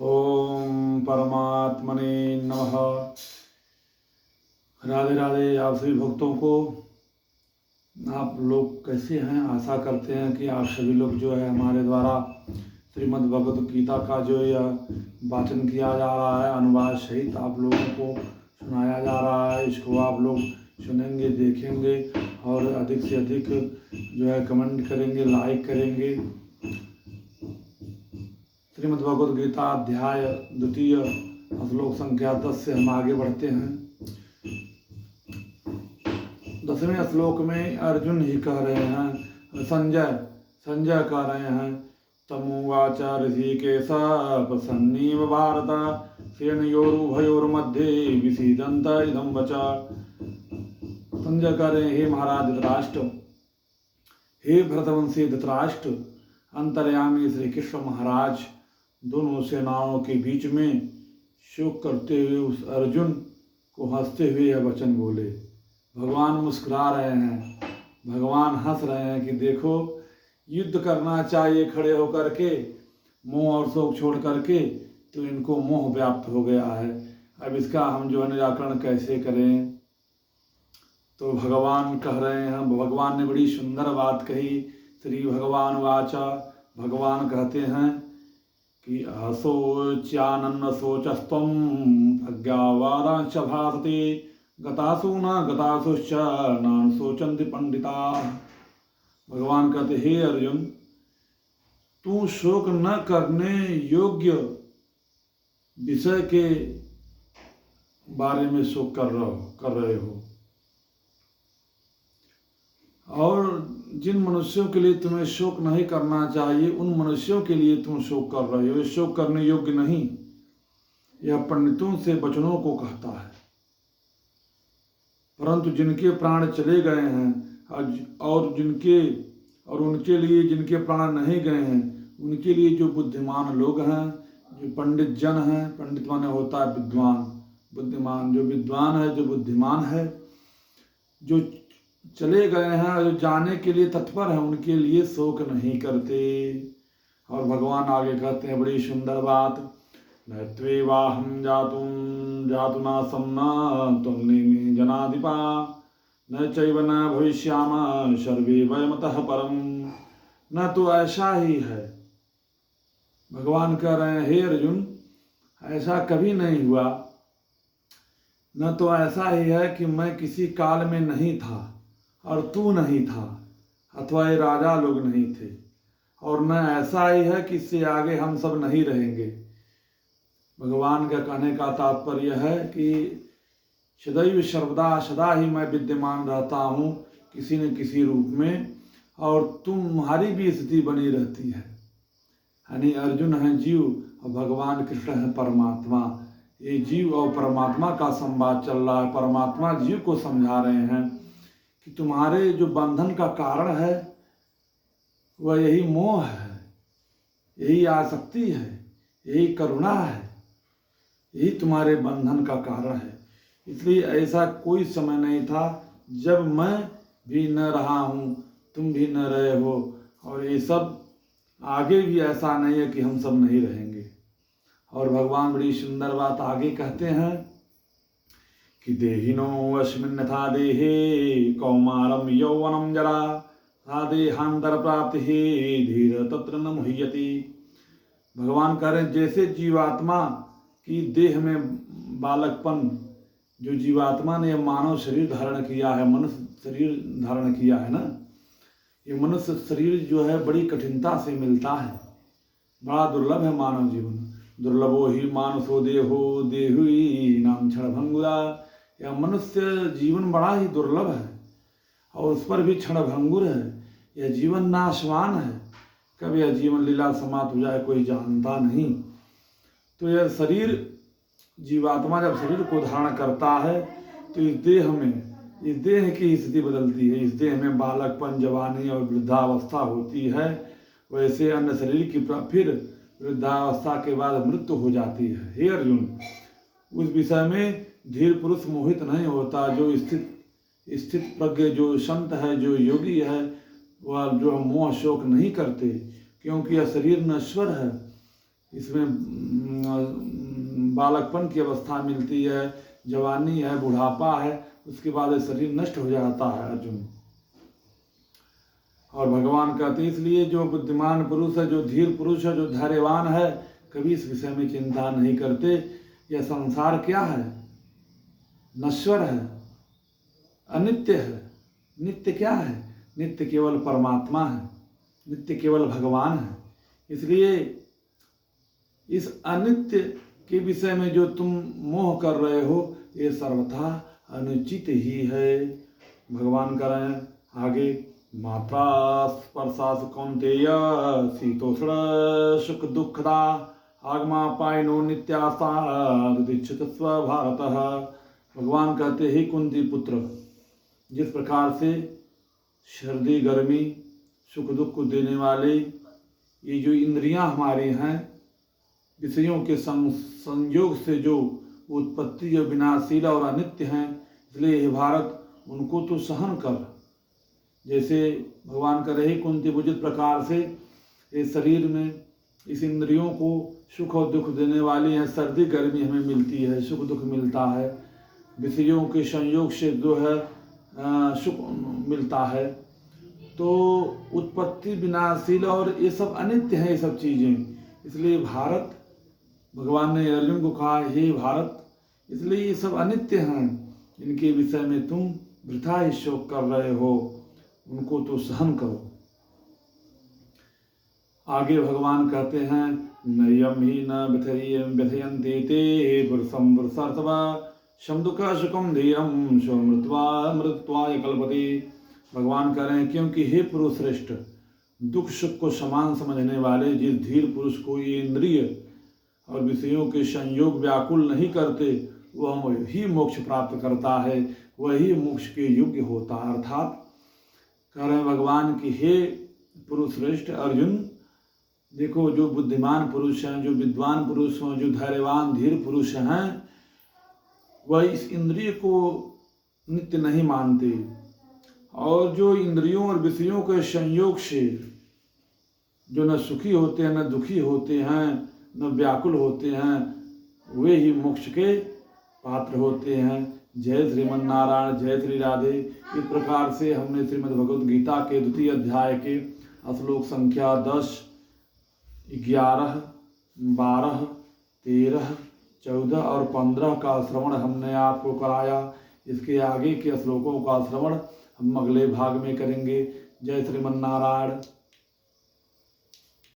ओम परमात्मने नमः। राधे राधे आप सभी भक्तों को। आप लोग कैसे हैं? आशा करते हैं कि आप सभी लोग जो है हमारे द्वारा श्रीमद् भगवद गीता का जो यह वाचन किया जा रहा है, अनुवाद सहित आप लोगों को सुनाया जा रहा है, इसको आप लोग सुनेंगे, देखेंगे और अधिक से अधिक जो है कमेंट करेंगे, लाइक करेंगे। श्रीमद् भगवद गीता अध्याय 2 श्लोक संख्या 10 से हम आगे बढ़ते हैं। 10वें श्लोक में अर्जुन ही कह रहे हैं, संजय कह रहे हैं, तमुवाच ऋषिकेश प्रसन्नीव भारत सेनयोरुभयोर्मध्ये विसीदन्त इदं वचा। संजय कह रहे हैं, हे महाराज धृतराष्ट्र, हे भरतवंशी धृतराष्ट्र, अंतर्यामी श्री कृष्ण महाराज दोनों सेनाओं के बीच में शोक करते हुए उस अर्जुन को हंसते हुए यह वचन बोले। भगवान मुस्कुरा रहे हैं, भगवान हंस रहे हैं कि देखो, युद्ध करना चाहिए खड़े होकर के, मोह और शोक छोड़ करके, तो इनको मोह व्याप्त हो गया है। अब इसका हम जो है निराकरण कैसे करें? तो भगवान कह रहे हैं, भगवान ने बड़ी सुंदर बात कही। श्री भगवान वाचा, भगवान कहते हैं कि असोच्यानन्न शोचस्त्वं प्रज्ञावादांश्च भासते गतासु न गतासुश्च नान शोचन्ति पंडिता। भगवान कहते, हे अर्जुन, तू शोक न करने योग्य विषय के बारे में शोक कर रहे हो, और जिन मनुष्यों के लिए तुम्हें शोक नहीं करना चाहिए उन मनुष्यों के लिए तुम शोक कर रहे हो। ये शोक करने योग्य नहीं, यह पंडितों से वचनों को कहता है। परंतु जिनके प्राण चले गए हैं और उनके लिए जिनके प्राण नहीं गए हैं, उनके लिए जो बुद्धिमान लोग हैं, जो पंडित जन हैं, पंडित माने होता है विद्वान, बुद्धिमान, जो विद्वान है, जो बुद्धिमान है, जो चले गए हैं और जो जाने के लिए तत्पर हैं, उनके लिए शोक नहीं करते। और भगवान आगे कहते हैं बड़ी सुंदर बात, न त्वेवाहं जातुनासं न त्वं नेमि जनाधिपा न चैव न भविष्यामः सर्वे वयमतः परम। न तो ऐसा ही है, भगवान कह रहे हैं, हे अर्जुन, ऐसा कभी नहीं हुआ। न तो ऐसा ही है कि मैं किसी काल में नहीं था और तू नहीं था, अथवा ये राजा लोग नहीं थे, और न ऐसा ही है कि इससे आगे हम सब नहीं रहेंगे। भगवान का कहने का तात्पर्य है कि सदैव सर्वदा सदा ही मैं विद्यमान रहता हूँ किसी न किसी रूप में, और तुम्हारी भी स्थिति बनी रहती है। यानी अर्जुन है जीव और भगवान कृष्ण है परमात्मा। ये जीव और परमात्मा का संवाद चल रहा है। परमात्मा जीव को समझा रहे हैं कि तुम्हारे जो बंधन का कारण है वह यही मोह है, यही आसक्ति है, यही करुणा है, यही तुम्हारे बंधन का कारण है। इसलिए ऐसा कोई समय नहीं था जब मैं भी न रहा हूँ, तुम भी न रहे हो, और ये सब आगे भी ऐसा नहीं है कि हम सब नहीं रहेंगे। और भगवान बड़ी सुंदर बात आगे कहते हैं कि देहिनो अस्मिन् यथा देहे कौमारम यौवनम जरा सा देहांतर प्राप्ति धीर तत्र न मुह्यति। भगवान कह रहे हैं, जैसे जीवात्मा की देह में बालकपन, जो जीवात्मा ने मानव शरीर धारण किया है, मनुष्य शरीर धारण किया है ना, ये मनुष्य शरीर जो है बड़ी कठिनता से मिलता है, बड़ा दुर्लभ है मानव जीवन। दुर्लभो ही मानसो देहो देहुई नाम क्षणभंगुरा। यह मनुष्य जीवन बड़ा ही दुर्लभ है और उस पर भी क्षणभंगुर है। यह जीवन नाशवान है, कब यह जीवन लीला समाप्त हो जाए कोई जानता नहीं। तो यह शरीर, जीवात्मा जब शरीर को धारण करता है तो इस देह की स्थिति बदलती है। इस देह में बालकपन, जवानी और वृद्धावस्था होती है। वैसे अन्य शरीर की फिर वृद्धावस्था के बाद मृत्यु हो जाती है। हे अर्जुन, उस विषय में धीर पुरुष मोहित नहीं होता। जो स्थित प्रज्ञ, जो संत है, जो योगी है, वह जो मोह शोक नहीं करते, क्योंकि यह शरीर नश्वर है, इसमें बालकपन की अवस्था मिलती है, जवानी है, बुढ़ापा है, उसके बाद शरीर नष्ट हो जाता है अर्जुन। और भगवान कहते हैं इसलिए जो बुद्धिमान पुरुष है, जो धीर पुरुष है, जो धैर्यवान है, कभी इस विषय में चिंता नहीं करते। यह संसार क्या है? नश्वर है, अनित्य है। नित्य क्या है? नित्य केवल परमात्मा है, नित्य केवल भगवान है। इसलिए इस अनित्य के विषय में जो तुम मोह कर रहे हो, ये सर्वथा अनुचित ही है। भगवान कह रहे हैं आगे, मात्रा स्पर्शास कौन्तेय शीतोष्ण सुख दुखदा आगमा पायनो नित्यासादिच्छत स्वभारतः। भगवान कहते ही कुंती पुत्र, जिस प्रकार से सर्दी गर्मी सुख दुख को देने वाले ये जो इंद्रियां हमारी हैं, विषयों के संयोग से जो उत्पत्ति जो विनाशील और अनित्य हैं, इसलिए हे भारत उनको तो सहन कर। जैसे भगवान कर रहे कुंती उचित प्रकार से इस शरीर में इस इंद्रियों को सुख और दुख देने वाली है, सर्दी गर्मी हमें मिलती है, सुख दुख मिलता है, विषयों के संयोग से जो है सुख मिलता है, तो उत्पत्ति विनाशील और ये सब अनित्य है ये सब चीज़ें। इसलिए भारत, भगवान ने अर्जुन को कहा हे भारत, इसलिए ये सब अनित्य हैं, इनके विषय में तुम वृथा ही शोक कर रहे हो, उनको तो सहन करो। आगे भगवान कहते हैं नयम ही न व्यथयन्ते ते पुरुषं पुरुषार्थवा शमदुःख सुखम धीरम स्वमृत्वाय कल्पते। भगवान कह रहे हैं क्योंकि हे पुरुष श्रेष्ठ, दुख सुख को समान समझने वाले जिस धीर पुरुष को ये इंद्रिय और विषयों के संयोग व्याकुल नहीं करते, वह ही मोक्ष प्राप्त करता है, वही मोक्ष के योग्य होता है। अर्थात कह रहे हैं भगवान कि हे पुरुष श्रेष्ठ अर्जुन, देखो जो बुद्धिमान पुरुष हैं, जो विद्वान पुरुष हैं, जो धैर्यवान धीर पुरुष हैं, वह इस इंद्रिय को नित्य नहीं मानते, और जो इंद्रियों और विषयों के संयोग से जो न सुखी होते हैं, न दुखी होते हैं, न व्याकुल होते हैं, वे ही मोक्ष के पात्र होते हैं। जय श्रीमन नारायण, जय श्री राधे। इस प्रकार से हमने श्रीमद् भगवद गीता के 2 अध्याय के श्लोक संख्या 10, 11, 12, 13, 14 और 15 का श्रवण हमने आपको कराया। इसके आगे के श्लोकों का श्रवण हम अगले भाग में करेंगे। जय श्रीमन नारायण।